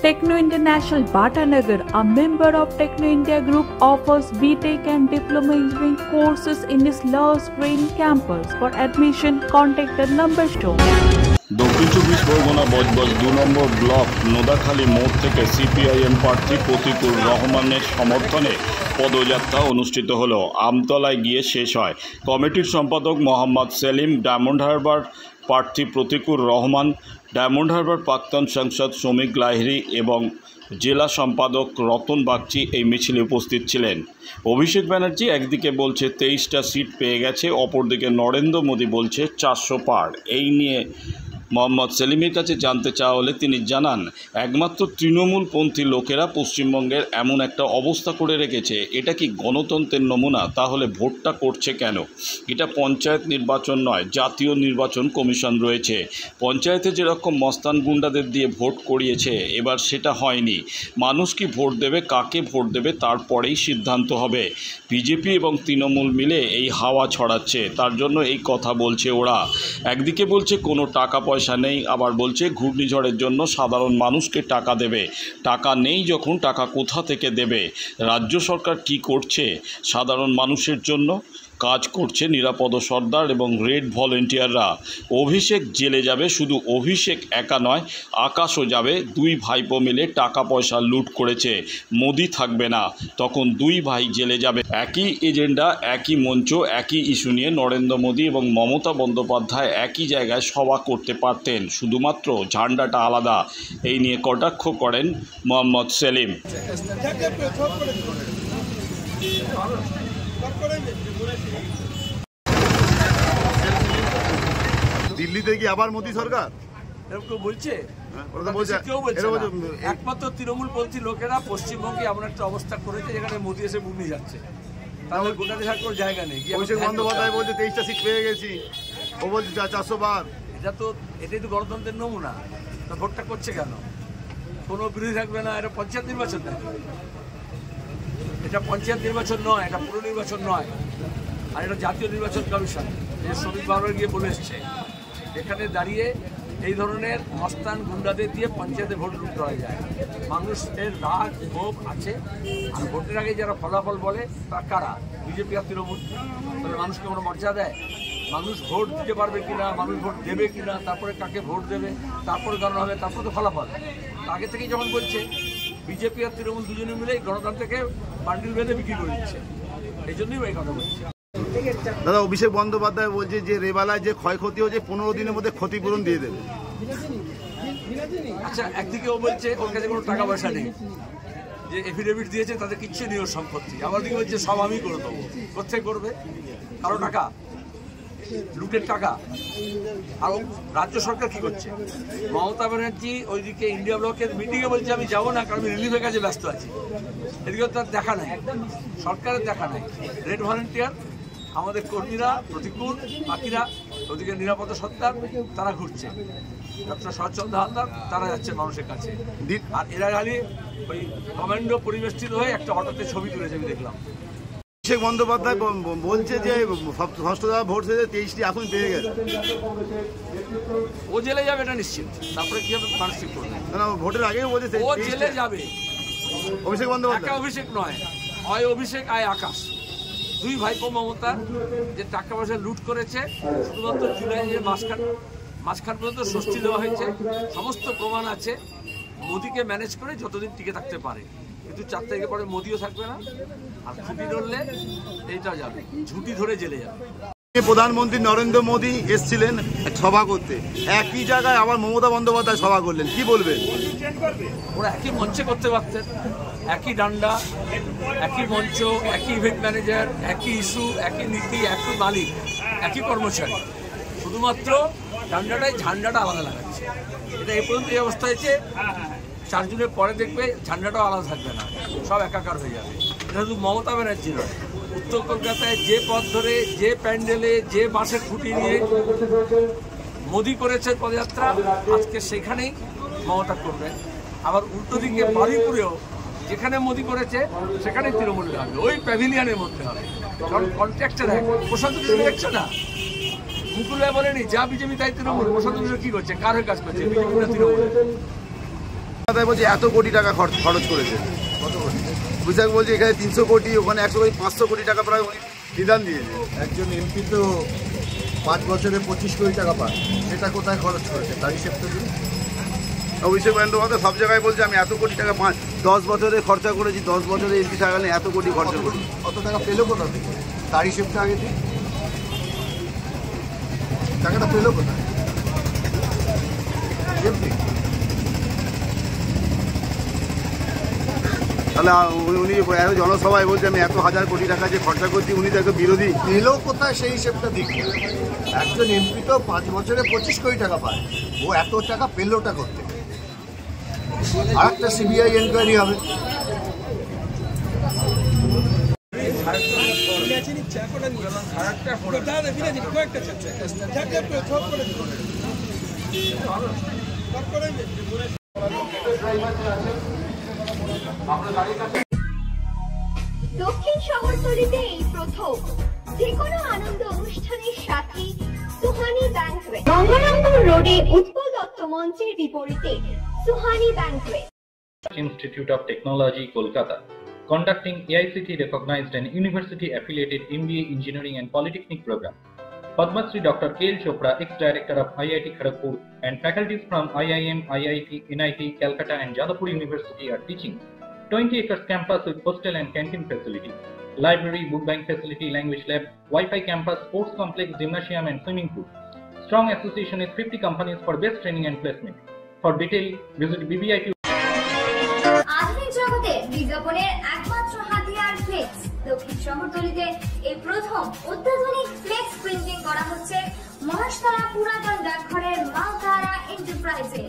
Techno International Bhatanagar, a member of Techno India Group, offers BTech and Diploma Engineering courses in its Love Green campus. For admission, contact the number shown. দক্ষিণ চব্বিশ পরগনা বজবজ ২ নম্বর block Nodakhali মোড় থেকে CPIM প্রার্থী প্রতিকুর রহমানের সমর্থনে পদযাত্রা অনুষ্ঠিত হলো। আমতলায় গিয়ে শেষ হয়। কমিটির সম্পাদক মোহাম্মদ সেলিম, ডায়মন্ড হারবার প্রার্থী প্রতিকুর রহমান, ডায়মন্ড হারবার প্রাক্তন সাংসদ শ্রমিক লাহিড়ী এবং জেলা সম্পাদক রতন বাগচি এই মিছিলে উপস্থিত ছিলেন। অভিষেক ব্যানার্জি একদিকে বলছে 23টা সিট পেয়ে গেছে, অপরদিকে নরেন্দ্র মোদী বলছে 400 পার। এই নিয়ে মোহাম্মদ সেলিমের কাছে জানতে চাওয়া হলে তিনি জানান, একমাত্র তৃণমূলপন্থী লোকেরা পশ্চিমবঙ্গের এমন একটা অবস্থা করে রেখেছে। এটা কি গণতন্ত্রের নমুনা? তাহলে ভোটটা করছে কেন? এটা পঞ্চায়েত নির্বাচন নয়, জাতীয় নির্বাচন কমিশন রয়েছে। পঞ্চায়েতে যেরকম মস্তান গুন্ডাদের দিয়ে ভোট করিয়েছে, এবার সেটা হয়নি। মানুষ কি ভোট দেবে, কাকে ভোট দেবে, তারপরেই সিদ্ধান্ত হবে। বিজেপি এবং তৃণমূল মিলে এই হাওয়া ছড়াচ্ছে, তার জন্য এই কথা বলছে ওরা। একদিকে বলছে কোনো টাকা পয়সা নেই, আবার বলছে ঘূর্ণিঝড়ের জন্য সাধারণ মানুষকে টাকা দেবে। টাকা নেই যখন, টাকা কোথা থেকে দেবে? রাজ্য সরকার কি করছে সাধারণ মানুষের জন্য? কাজ করছে নিরাপদ সর্দার এবং রেড ভলেন্টিয়াররা। অভিষেক জেলে যাবে, শুধু অভিষেক একা নয়, আকাশও যাবে। দুই ভাইপো মিলে টাকা পয়সা লুট করেছে। মোদি থাকবে না, তখন দুই ভাই জেলে যাবে। একই এজেন্ডা, একই মঞ্চ, একই ইস্যু নিয়ে নরেন্দ্র মোদী এবং মমতা বন্দ্যোপাধ্যায় একই জায়গায় সভা করতে পারতেন, শুধুমাত্র ঝান্ডাটা আলাদা। এই নিয়ে কটাক্ষ করেন মোহাম্মদ সেলিম। দিল্লিতে কি আবার মোদী সরকার এরকম বলছে? কেউ বলছে না। একমাত্র তৃণমূলপন্থী লোকেরা পশ্চিমবঙ্গে এমন একটা অবস্থা করেছে যেখানে মোদী এসে বুগনি যাচ্ছে। তাহলে গোটা দেশের কোনো জায়গা নেই। অভিষেক বন্দ্যোপাধ্যায় বলছে 23টা সিট পেয়ে গেছি, ও বলছে 400 বার। এটাই তো গণতন্ত্রের নমুনা। তা ভোটটা করছে কেন? কোনো বিরোধী থাকবে না। এটা পঞ্চায়েত নির্বাচন নয়, এটা পঞ্চায়েত নির্বাচন নয়, এটা পুর নির্বাচন নয়, আর এটা জাতীয় নির্বাচন কমিশন। যে শ্রমিক বারবার গিয়ে বলে এসছে, এখানে দাঁড়িয়ে এই ধরনের মস্তান গুন্ডাদের দিয়ে পঞ্চায়েতে ভোট লুট করা যায়। মানুষের রাগ ক্ষোভ আছে, আর ভোটের আগে যারা ফলাফল বলে তারা কারা? বিজেপি আর তৃণমূল। তাহলে মানুষকে কোনো মর্যাদা দেয়? মানুষ ভোট দিতে পারবে কিনা, মানুষ ভোট দেবে কিনা, তারপরে কাকে ভোট দেবে, তারপরে গণনা হবে, তারপরে তো ফলাফল। আগে থেকেই যখন বলছে বিজেপি আর তৃণমূল দুজনে মিলে গণতন্ত্রকে বান্ডিল বেঁধে বিক্রি করে দিচ্ছে, এই জন্যই এই কথা বলছে। দাদা, অভিষেক বন্দ্যোপাধ্যায় বলছে যে রেবালায় যে ক্ষয়ক্ষতি হয়েছে 15 দিনের মধ্যে ক্ষতিপূরণ দিয়ে দেবে। আচ্ছা, একদিকে ও বলছে ওর কাছে কোনো টাকা পয়সা নেই, যে এফিডেভিট দিয়েছে তাদের কিচ্ছু নেই ওর সম্পত্তি। আবার দিকে বলছে সব আমি করে দেবো। কোথায় করবে? কারো টাকা, লুটের টাকা। আর রাজ্য সরকার কি করছে? মমতা ব্যানার্জি ওইদিকে ইন্ডিয়া ব্লকের মিটিংয়ে বলছে আমি যাবো না, কারণ আমি রিলিফের কাজে ব্যস্ত আছি। এদিকেও তার দেখা নাই, সরকারের দেখা নাই। রেড ভলেন্টিয়ার আমাদের কর্মীরা, প্রতিকূল বাকিরা, ওদিকে নিরাপদ সত্তার তারা ঘুরছে। ডক্টর শরৎচন্দ্র হালদার তারা যাচ্ছে মানুষের কাছে। আর এরা খালি ওই কমান্ডো পরিবেষ্টিত হয়ে একটা অটোতে ছবি তুলেছে, আমি দেখলাম। অভিষেক বন্দ্যোপাধ্যায় বলছে যে ষষ্ঠদফা ভোট শেষে 23টি আসন পেয়ে গেছে। ও জেলে যাবে এটা নিশ্চিত। তারপরে কি হবে মানুষ ঠিক করবে? ভোটের আগেও বলছে ও জেলে যাবে। অভিষেক বন্দ্যোপাধ্যায় একা অভিষেক নয়, হয় অভিষেক আয় আকাশ। দুই ভাইপো মমতা যে টাকা পয়সা লুট করেছে, শুধুমাত্র জুলাইয়ের মাঝখান পর্যন্ত স্বস্তি দেওয়া হয়েছে। সমস্ত প্রমাণ আছে। মোদিকে ম্যানেজ করে যতদিন টিকে থাকতে পারে, কিন্তু 4 তারিখের পরে মোদিও থাকবে না। আর ছুটি ধরলে এইটা যাবে, ঝুঁটি ধরে জেলে যাবে। প্রধানমন্ত্রী নরেন্দ্র মোদী এসেছিলেন সভা করতে, একই জায়গায় আবার মমতা বন্দ্যোপাধ্যায় সভা করলেন, কি বলবেন? ওরা একই মঞ্চে করতে পারতেন, একই ডান্ডা, একই মঞ্চ, একই ইভেন্ট ম্যানেজার, একই ইস্যু, একই নীতি, একই মালিক, একই কর্মচারী। শুধুমাত্র ঝান্ডাটা আলাদা লাগাচ্ছে। এটা এই পর্যন্ত এই অবস্থা হয়েছে। 4 জনের পরে দেখবে ঝান্ডাটাও আলাদা থাকবে না, সব একাকার হয়ে যাবে। এটা শুধু মমতা ব্যানার্জি নয়, উত্তর কলকাতায় যে পথ ধরে, যে প্যান্ডেলে, যে বাসের খুঁটি নিয়ে মোদি করেছে পদযাত্রা, আজকে সেখানেই মমতা করবে। আবার উল্টো দিকে বারুইপুরেও যেখানে মোদি করেছে সেখানেই তৃণমূলের হবে, ওই প্যাভিলিয়নের মধ্যে হবে। কারণ কন্ট্রাক্টার এক। প্রশান্ত কিশোর দেখছো না? মুকুল ভাই বলেনি যা বিজেপি তাই তৃণমূল। প্রশান্ত কিশোর কি করছে? কার হয়ে কাজ করছে? বিজেপি না তৃণমূল? তাই বলছি এত কোটি টাকা খরচ করেছে। কত কোটি? বিধায়ক বলছে এখানে 300 কোটি, ওখানে 100 কোটি, 500 কোটি টাকা প্রায় উনি নিদান দিয়েছে। একজন এমপি তো 5 বছরে 25 কোটি টাকা পায়, সেটা কোথায় খরচ করেছে তার হিসেব তো দিন। অভিষেক বন্দ্যোপাধ্যায় সব জায়গায় বলছে আমি এত কোটি টাকা 10 বছরে খরচা করেছি, 10 বছরে এমপি থাকলে এত কোটি খরচা করি। কত টাকা পেলো কোথা থেকে তার হিসেবটা আগে দিন। টাকাটা পেলো কোথায়? এমপি তাহলে উনি জনসভায় বলছে আমি এত হাজার কোটি টাকা যে খরচা করছি, উনি তো একদম বিরোধী। পেলো কোথায় সেই হিসেবটা দিন। একজন এমপি তো 5 বছরে 25 কোটি টাকা পায়, ও এত টাকা পেলোটা করতে। আর একটা সিবিআই এনকোয়ারি হবে। দক্ষিণ শহরতলিতে এই প্রথম যে কোনো আনন্দ অনুষ্ঠানের সাথে সুহানি ব্যাংকুয়েট, গঙ্গারামপুর রোডে উৎপল দত্ত মঞ্চের বিপরীতে Suhani banquet. Institute of Technology, Kolkata, conducting AICT recognized and university affiliated MBA Engineering and Polytechnic program. Padma Shri Dr. K.L. Chopra, ex-director of IIT Kharagpur, and faculties from IIM, IIT, NIT, Calcutta and Jadavpur University are teaching. 20 acres campus with hostel and canteen facility, library, book bank facility, language lab, Wi-Fi campus, sports complex, gymnasium and swimming pool. Strong association with 50 companies for best training and placement. For detail, visit BBIT. আধুনিক জগতে বিজ্ঞাপনের একমাত্র হাতিয়ার flakes. দক্ষিণ শহরতলিতে এই প্রথম অত্যাধুনিক flakes printing করা হচ্ছে মহাশতলা পুরাতন ডাকঘরের মা তারা এন্টারপ্রাইজে।